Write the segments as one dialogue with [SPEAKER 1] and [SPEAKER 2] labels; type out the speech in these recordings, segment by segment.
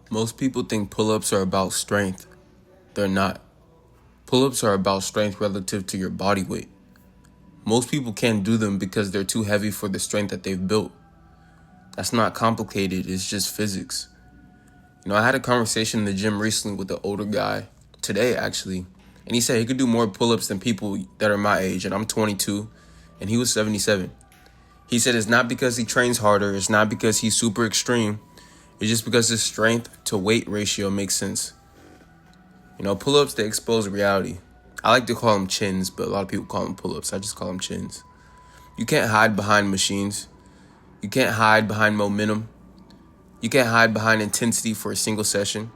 [SPEAKER 1] Most people think pull-ups are about strength. They're not. Pull-ups are about strength relative to your body weight. Most people can't do them because they're too heavy for the strength that they've built. That's not complicated, it's just physics. I had a conversation in the gym recently with an older guy, today actually, and he said he could do more pull-ups than people that are my age, and I'm 22, and he was 77. He said it's not because he trains harder, it's not because he's super extreme, it's just because his strength to weight ratio makes sense. Pull-ups, they expose reality. I like to call them chins, but a lot of people call them pull-ups. I just call them chins. You can't hide behind machines. You can't hide behind momentum. You can't hide behind intensity for a single session.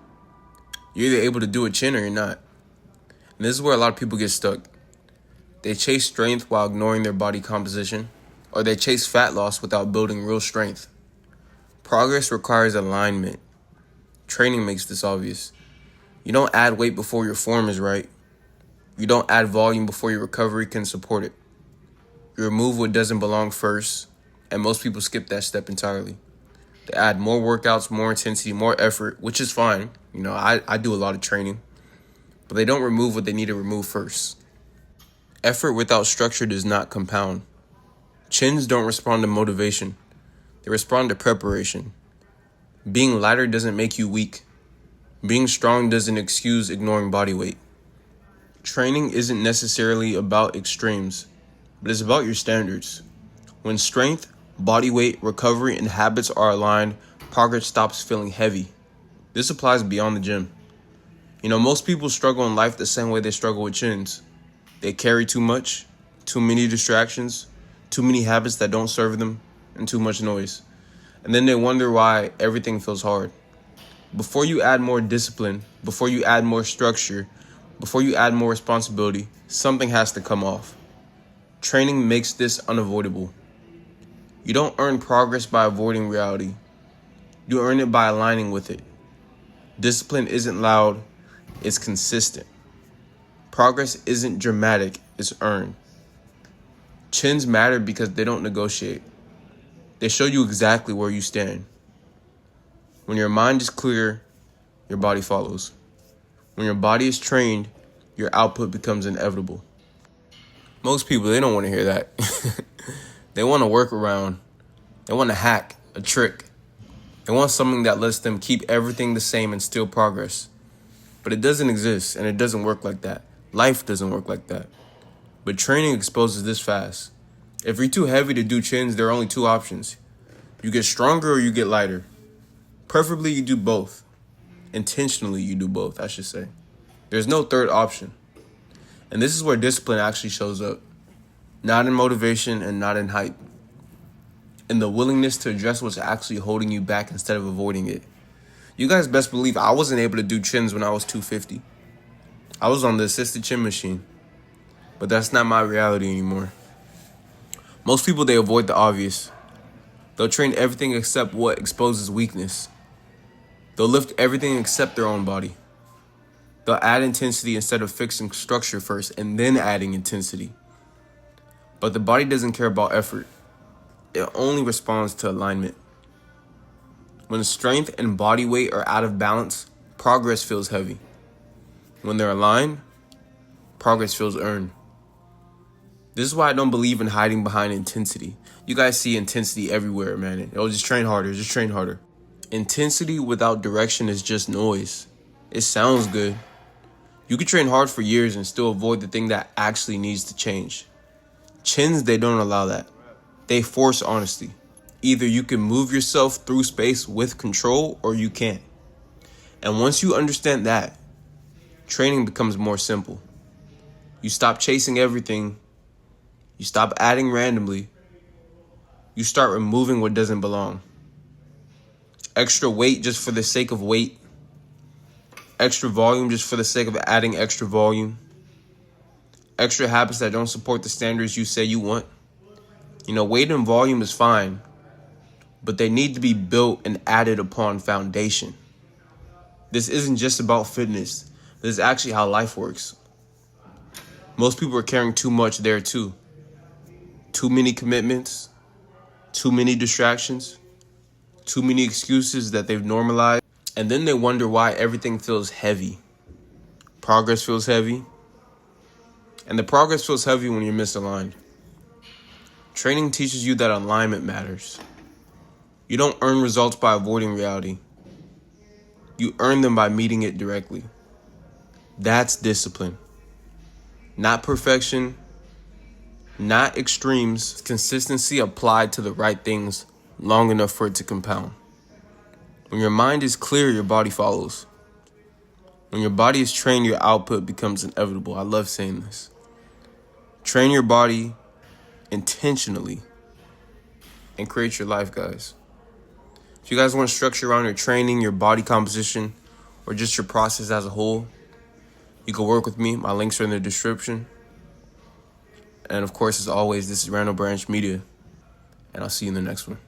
[SPEAKER 1] You're either able to do a chin or you're not. And this is where a lot of people get stuck. They chase strength while ignoring their body composition, or they chase fat loss without building real strength. Progress requires alignment. Training makes this obvious. You don't add weight before your form is right. You don't add volume before your recovery can support it. You remove what doesn't belong first, and most people skip that step entirely. They add more workouts, more intensity, more effort, which is fine. I do a lot of training, but they don't remove what they need to remove first. Effort without structure does not compound. Chins don't respond to motivation. They respond to preparation. Being lighter doesn't make you weak. Being strong doesn't excuse ignoring body weight. Training isn't necessarily about extremes, but it's about your standards. When strength, body weight, recovery, and habits are aligned, progress stops feeling heavy. This applies beyond the gym. Most people struggle in life the same way they struggle with chins. They carry too much, too many distractions, too many habits that don't serve them, and too much noise. And then they wonder why everything feels hard. Before you add more discipline, before you add more structure, before you add more responsibility, something has to come off. Training makes this unavoidable. You don't earn progress by avoiding reality. You earn it by aligning with it. Discipline isn't loud, it's consistent. Progress isn't dramatic, it's earned. Chins matter because they don't negotiate. They show you exactly where you stand. When your mind is clear, your body follows. When your body is trained, your output becomes inevitable. Most people, they don't want to hear that. They want to work around. They want to hack, a trick. They want something that lets them keep everything the same and still progress. But it doesn't exist, and it doesn't work like that. Life doesn't work like that. But training exposes this fast. If you're too heavy to do chins, there are only two options. You get stronger or you get lighter. Preferably you do both. Intentionally you do both, I should say. There's no third option. And this is where discipline actually shows up. Not in motivation and not in hype. In the willingness to address what's actually holding you back instead of avoiding it. You guys best believe I wasn't able to do chins when I was 250. I was on the assisted chin machine. But that's not my reality anymore. Most people, they avoid the obvious. They'll train everything except what exposes weakness. They'll lift everything except their own body. They'll add intensity instead of fixing structure first and then adding intensity. But the body doesn't care about effort. It only responds to alignment. When strength and body weight are out of balance, progress feels heavy. When they're aligned, progress feels earned. This is why I don't believe in hiding behind intensity. You guys see intensity everywhere, man. Just train harder, just train harder. Intensity without direction is just noise. It sounds good. You can train hard for years and still avoid the thing that actually needs to change. Chins, they don't allow that. They force honesty. Either you can move yourself through space with control or you can't. And once you understand that, training becomes more simple. You stop chasing everything. You stop adding randomly. You start removing what doesn't belong. Extra weight just for the sake of weight. Extra volume just for the sake of adding extra volume. Extra habits that don't support the standards you say you want. Weight and volume is fine, but they need to be built and added upon foundation. This isn't just about fitness. This is actually how life works. Most people are carrying too much there too. Too many commitments, too many distractions, too many excuses that they've normalized, And then they wonder why everything feels heavy. Progress feels heavy. And the progress feels heavy when you're misaligned. Training teaches you that alignment matters. You don't earn results by avoiding reality. You earn them by meeting it directly. That's discipline. Not perfection, not extremes. Consistency applied to the right things long enough for it to compound. When your mind is clear, your body follows. When your body is trained, your output becomes inevitable. I love saying this. Train your body intentionally and create your life, guys. If you guys want structure around your training, your body composition, or just your process as a whole, you can work with me. My links are in the description. And of course, as always, this is Randall Branch Media, and I'll see you in the next one.